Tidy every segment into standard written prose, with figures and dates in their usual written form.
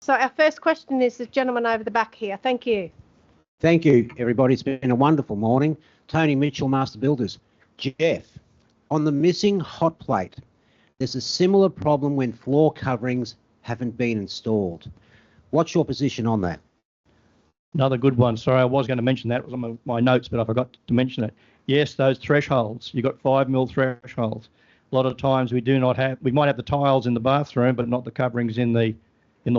So our first question is the gentleman over the back here. Thank you. Thank you, everybody. It's been a wonderful morning. Tony Mitchell, Master Builders. Jeff, on the missing hot plate, there's a similar problem when floor coverings haven't been installed. What's your position on that? Another good one. Sorry, I was going to mention that. It was on my notes, but I forgot to mention it. Yes, those thresholds. You've got 5 mil thresholds. A lot of times we might have the tiles in the bathroom, but not the coverings in the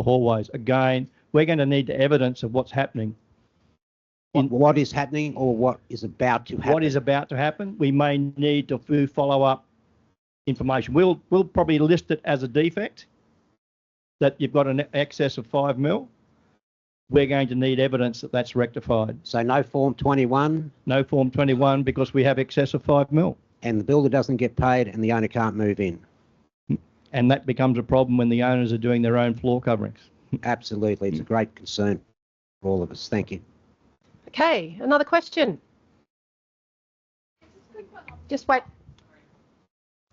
hallways. Again, we're going to need the evidence of what's happening. What is happening or what is about to happen? What is about to happen? We may need to follow up information. We'll probably list it as a defect that you've got an excess of 5 mil. We're going to need evidence that that's rectified. So no Form 21? No Form 21 because we have excess of 5 mil. And the builder doesn't get paid and the owner can't move in. And that becomes a problem when the owners are doing their own floor coverings. Absolutely. It's a great concern for all of us. Thank you. Okay, another question. Just wait.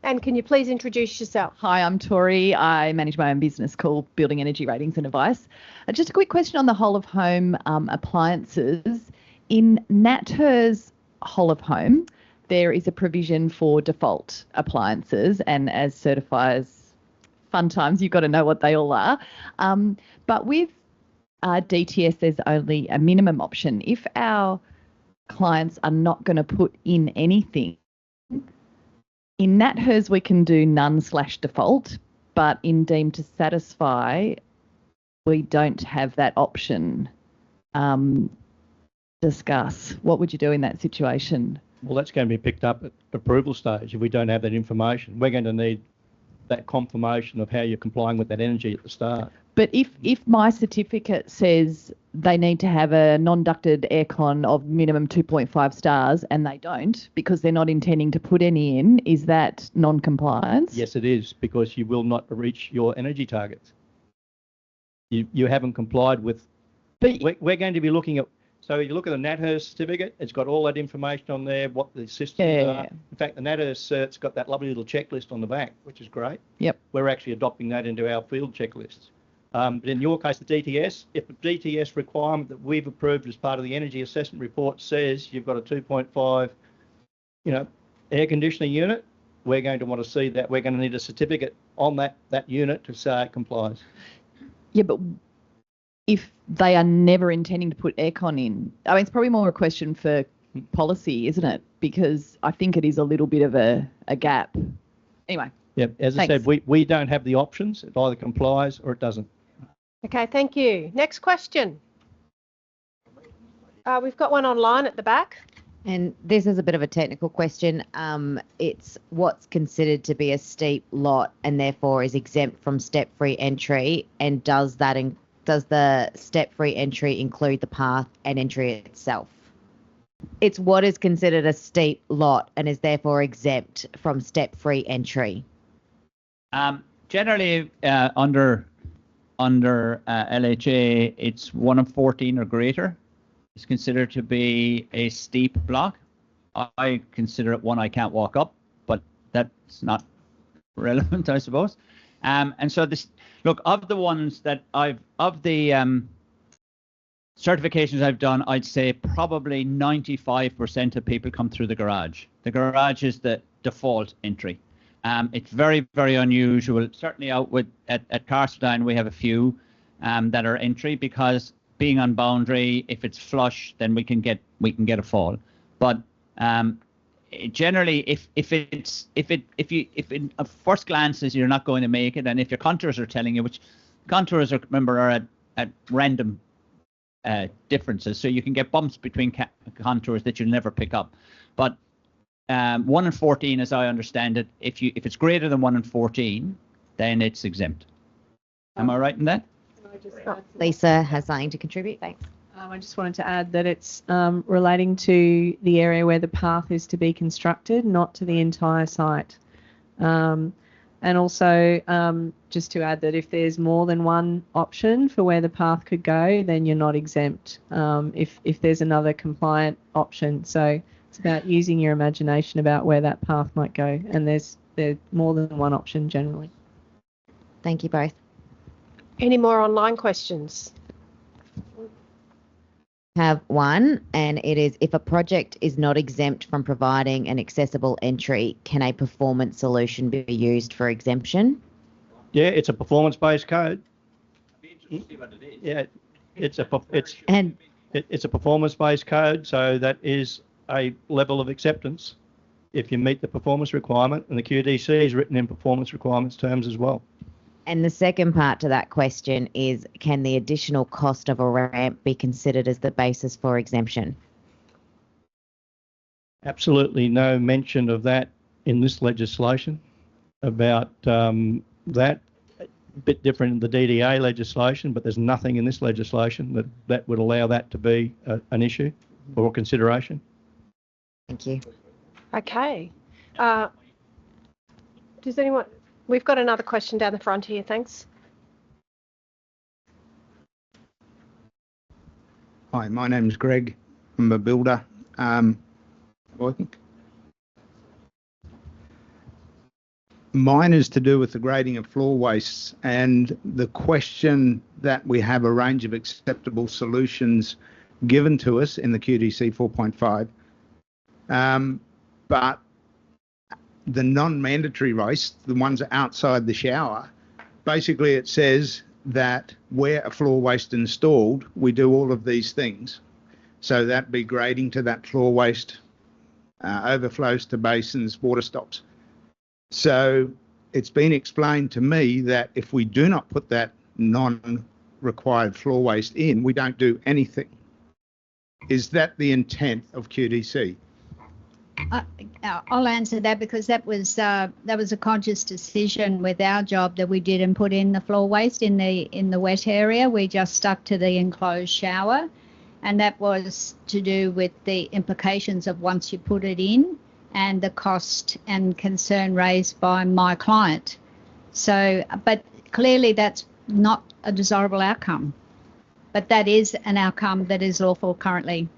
And can you please introduce yourself? Hi, I'm Tori. I manage my own business called Building Energy Ratings and Advice. Just a quick question on the whole of home appliances. In NatHERS whole of home, there is a provision for default appliances, and as certifiers, fun times, you've got to know what they all are. But with DTS, there's only a minimum option. If our clients are not going to put in anything, in NatHERS we can do none/default, but in deemed to satisfy, we don't have that option. Discuss. What would you do in that situation? Well, that's going to be picked up at approval stage if we don't have that information. We're going to need that confirmation of how you're complying with that energy at the start. But if my certificate says they need to have a non-ducted aircon of minimum 2.5 stars and they don't because they're not intending to put any in, is that non-compliance? Yes, it is, because you will not reach your energy targets. You haven't complied with... But we're going to be looking at... So you look at the NatHERS certificate, it's got all that information on there, what the systems are. In fact, the NatHERS cert's got that lovely little checklist on the back, which is great. Yep. We're actually adopting that into our field checklists. But in your case, the DTS, if the DTS requirement that we've approved as part of the energy assessment report says you've got a 2.5, air conditioning unit, we're going to want to see that. We're going to need a certificate on that unit to say it complies. Yeah, but if they are never intending to put aircon in, I mean, it's probably more a question for policy, isn't it? Because I think it is a little bit of a gap. Anyway. Yeah, as I said, we don't have the options. It either complies or it doesn't. Okay, thank you. Next question. We've got one online at the back. And this is a bit of a technical question. It's what's considered to be a steep lot and therefore is exempt from step-free entry, and does the step-free entry include the path and entry itself? It's what is considered a steep lot and is therefore exempt from step-free entry. Generally, under LHA, it's 1 in 14 or greater. It's considered to be a steep block. I consider it one I can't walk up, but that's not relevant, I suppose. And so this, look, of the ones that certifications I've done, I'd say probably 95% of people come through the garage. The garage is the default entry. It's very, very unusual. Certainly out at Carsterdine, we have a few that are entry, because being on boundary, if it's flush, then we can get a fall. But generally, if in a first glances you're not going to make it, and if your contours are telling you, which contours are at random differences, so you can get bumps between contours that you'll never pick up. But 1 in 14, as I understand it, if it's greater than 1 in 14, then it's exempt. Am I right in that? Lisa has something to contribute. Thanks. I just wanted to add that it's relating to the area where the path is to be constructed, not to the entire site. And also, just to add that if there's more than one option for where the path could go, then you're not exempt if there's another compliant option. So It's about using your imagination about where that path might go, and there's more than one option generally. Thank you both. Any more online questions? Have one, and it is, if a project is not exempt from providing an accessible entry, can a performance solution be used for exemption? Yeah, it's a performance-based code. Yeah, it's a performance-based code, so that is a level of acceptance if you meet the performance requirement, and the QDC is written in performance requirements terms as well. And the second part to that question is, can the additional cost of a ramp be considered as the basis for exemption? Absolutely no mention of that in this legislation about that. A bit different in the DDA legislation, but there's nothing in this legislation that would allow that to be an issue or consideration. Thank you. Okay. Does anyone... We've got another question down the front here, thanks. Hi, my name's Greg. I'm a builder. Working. Mine is to do with the grading of floor wastes, and the question that we have a range of acceptable solutions given to us in the QDC 4.5, but the non-mandatory waste, the ones outside the shower, basically it says that where a floor waste installed, we do all of these things. So that be grading to that floor waste, overflows to basins, water stops. So it's been explained to me that if we do not put that non-required floor waste in, we don't do anything. Is that the intent of QDC? I'll answer that, because that was a conscious decision with our job that we didn't put in the floor waste in the wet area. We just stuck to the enclosed shower, and that was to do with the implications of once you put it in and the cost and concern raised by my client. So, but clearly that's not a desirable outcome, but that is an outcome that is lawful currently.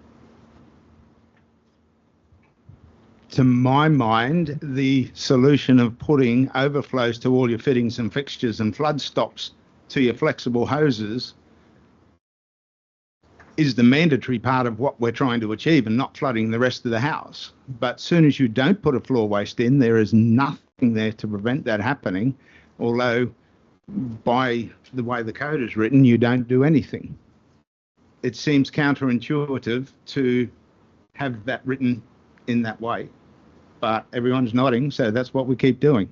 To my mind, the solution of putting overflows to all your fittings and fixtures and flood stops to your flexible hoses is the mandatory part of what we're trying to achieve, and not flooding the rest of the house. But as soon as you don't put a floor waste in, there is nothing there to prevent that happening, although by the way the code is written, you don't do anything. It seems counterintuitive to have that written in that way. But everyone's nodding, so that's what we keep doing.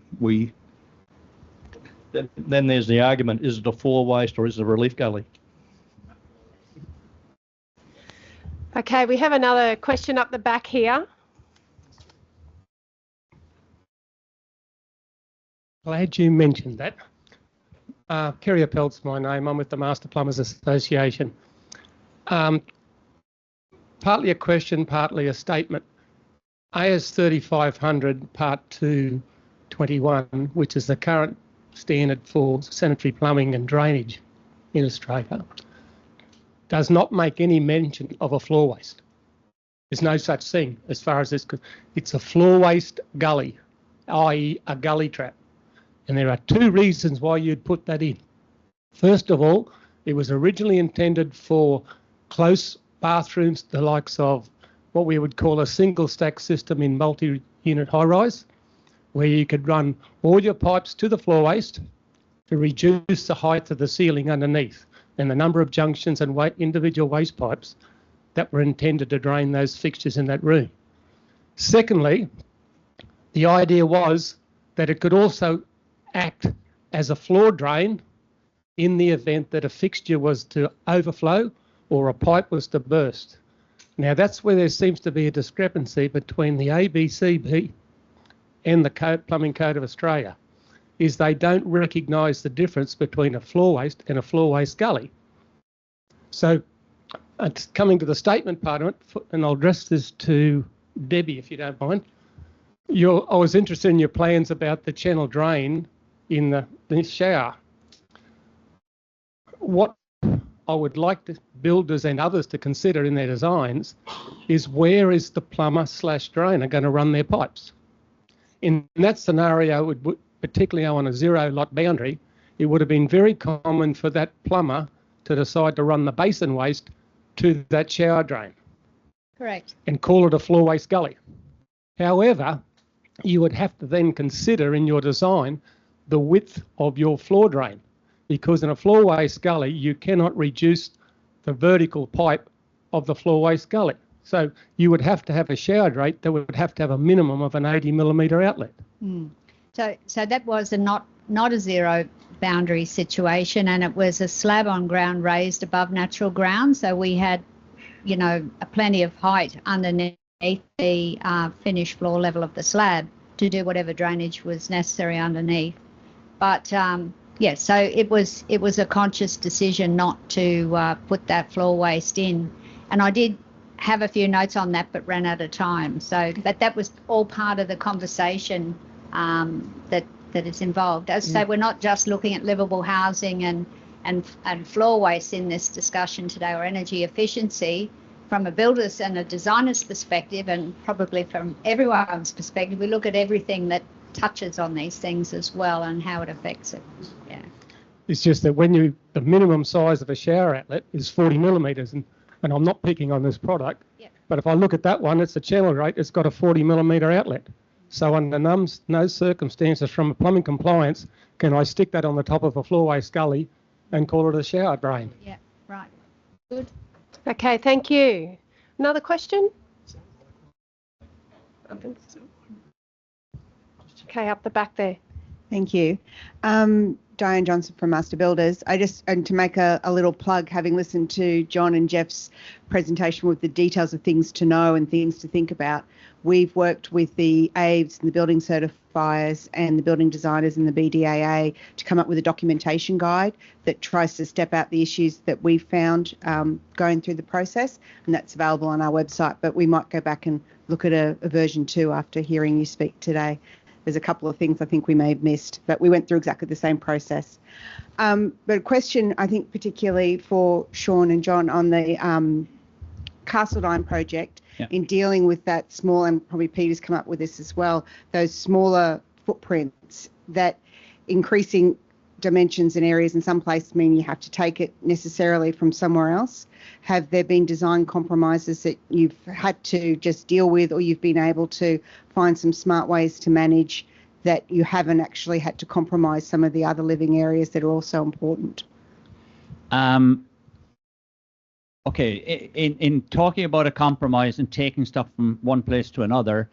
Then there's the argument, is it a floor waste or is it a relief gully? Okay, we have another question up the back here. Glad you mentioned that. Kerry Appel's my name. I'm with the Master Plumbers Association. Partly a question, partly a statement. AS 3500 Part 221, which is the current standard for sanitary plumbing and drainage in Australia, does not make any mention of a floor waste. There's no such thing as far as it's a floor waste gully, i.e. a gully trap. And there are two reasons why you'd put that in. First of all, it was originally intended for close bathrooms, the likes of what we would call a single stack system in multi-unit high-rise, where you could run all your pipes to the floor waste to reduce the height of the ceiling underneath and the number of junctions and individual waste pipes that were intended to drain those fixtures in that room. Secondly, the idea was that it could also act as a floor drain in the event that a fixture was to overflow or a pipe was to burst. Now, that's where there seems to be a discrepancy between the ABCB and the Plumbing Code of Australia, is they don't recognise the difference between a floor waste and a floor waste gully. So, coming to the statement part of it, and I'll address this to Debbie if you don't mind. I was interested in your plans about the channel drain in the shower. What I would like the builders and others to consider in their designs is where is the plumber/drainer going to run their pipes? In that scenario, particularly on a zero lot boundary, it would have been very common for that plumber to decide to run the basin waste to that shower drain Correct. and call it a floor waste gully. However, you would have to then consider in your design the width of your floor drain, because in a floor waste gully, you cannot reduce the vertical pipe of the floor waste gully. So you would have to have a shower drain that would have to have a minimum of an 80 millimetre outlet. So that was not a zero boundary situation, and it was a slab on ground raised above natural ground. So we had, plenty of height underneath the finished floor level of the slab to do whatever drainage was necessary underneath. But so it was a conscious decision not to put that floor waste in, and I did have a few notes on that, but ran out of time. So that was all part of the conversation that is involved. As I say, we're not just looking at livable housing and floor waste in this discussion today, or energy efficiency. From a builder's and a designer's perspective, and probably from everyone's perspective, we look at everything that touches on these things as well and how it affects it. Yeah. It's just that when the minimum size of a shower outlet is 40 millimetres, and I'm not picking on this product, but if I look at that one, it's a channel rate, it's got a 40 millimetre outlet. So under no circumstances from a plumbing compliance can I stick that on the top of a floor waste gully and call it a shower drain. Yeah, right. Good. Okay, thank you. Another question? Okay, up the back there. Thank you. Diane Johnson from Master Builders. And to make a little plug, having listened to John and Jeff's presentation with the details of things to know and things to think about, we've worked with the AVES and the building certifiers and the building designers and the BDAA to come up with a documentation guide that tries to step out the issues that we found going through the process, and that's available on our website. But we might go back and look at a version 2 after hearing you speak today. There's a couple of things I think we may have missed, but we went through exactly the same process. But a question, I think, particularly for Sean and John on the Castledine project, in dealing with that small, and probably Peter's come up with this as well, those smaller footprints, that increasing dimensions in areas in some places mean you have to take it necessarily from somewhere else. Have there been design compromises that you've had to just deal with, or you've been able to find some smart ways to manage that you haven't actually had to compromise some of the other living areas that are also important? Okay, in talking about a compromise and taking stuff from one place to another,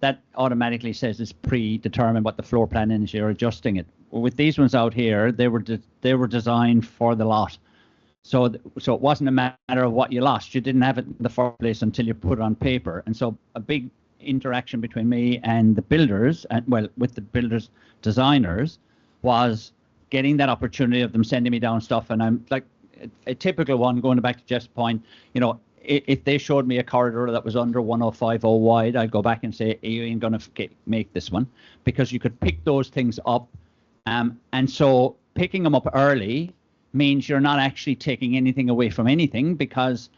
that automatically says it's predetermined what the floor plan is. You're adjusting it. With these ones out here, they were designed for the lot, so it wasn't a matter of what you lost. You didn't have it in the first place until you put it on paper. And so a big interaction between me and the builders, with the builders designers, was getting that opportunity of them sending me down stuff. And I'm like a typical one, going back to Jeff's point, if they showed me a corridor that was under 105 wide, I'd go back and say, you ain't going to make this one, because you could pick those things up. And so picking them up early means you're not actually taking anything away from anything, because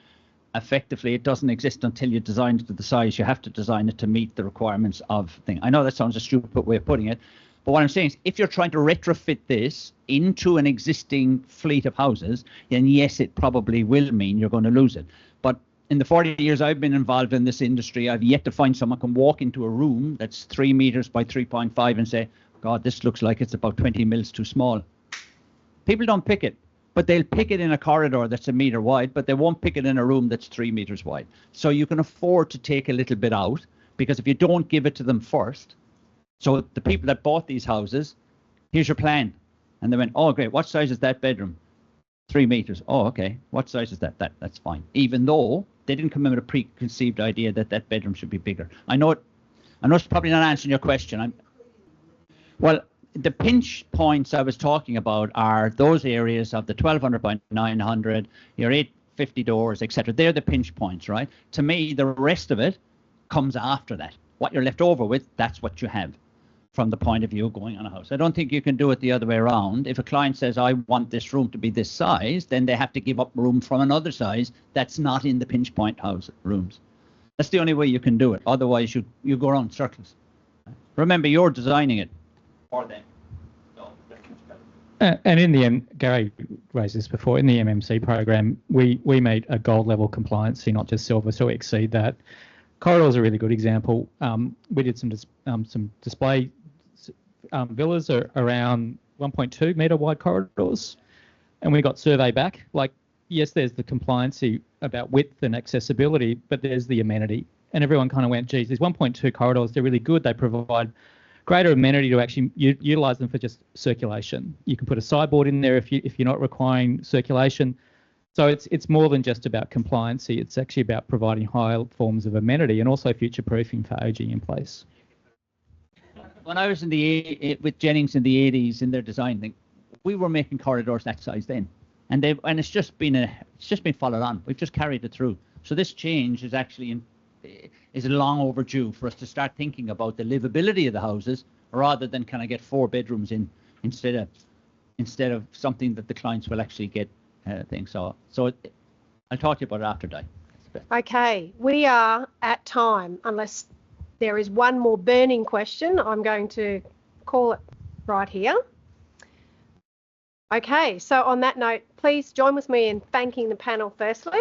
effectively it doesn't exist until you design it to the size. You have to design it to meet the requirements of thing. I know that sounds a stupid way of putting it, but what I'm saying is, if you're trying to retrofit this into an existing fleet of houses, then yes, it probably will mean you're going to lose it. But in the 40 years I've been involved in this industry, I've yet to find someone can walk into a room that's 3 meters by 3.5 and say, God, this looks like it's about 20 mils too small. People don't pick it, but they'll pick it in a corridor that's 1 meter wide, but they won't pick it in a room that's 3 meters wide. So you can afford to take a little bit out, because if you don't give it to them first, so the people that bought these houses, here's your plan. And they went, oh, great, what size is that bedroom? 3 meters. Oh, okay. What size is that? That's fine. Even though they didn't come in with a preconceived idea that that bedroom should be bigger. I know it's probably not answering your question. Well, the pinch points I was talking about are those areas of the 1200 by 900, your 850 doors, etc. They're the pinch points, right? To me, the rest of it comes after that. What you're left over with, that's what you have. from the point of view of going on a house. I don't think you can do it the other way around. If a client says, I want this room to be this size, then they have to give up room from another size that's not in the pinch point house rooms. That's the only way you can do it. Otherwise, you go around in circles. Remember, you're designing it for them. And in the Gary raised this before, in the MMC program, we meet a gold level compliancy, not just silver, so we exceed that. Corridors are a really good example. We did some display villas around 1.2 metre wide corridors, and we got survey back. Like, yes, there's the compliancy about width and accessibility, but there's the amenity. And everyone kind of went, geez, these 1.2 corridors, they're really good. They provide greater amenity to actually utilise them for just circulation. You can put a sideboard in there if you're not requiring circulation. So it's more than just about compliancy. It's actually about providing higher forms of amenity and also future proofing for aging in place. When I was with Jennings in the 80s in their design thing, we were making corridors that size then, and it's just been followed on. We've just carried it through. So this change is actually is long overdue for us to start thinking about the livability of the houses rather than kind of get 4 bedrooms in instead of something that the clients will actually get things. So I'll talk to you about it after day. Okay, we are at time. Unless there is one more burning question, I'm going to call it right here. Okay, so on that note, please join with me in thanking the panel firstly.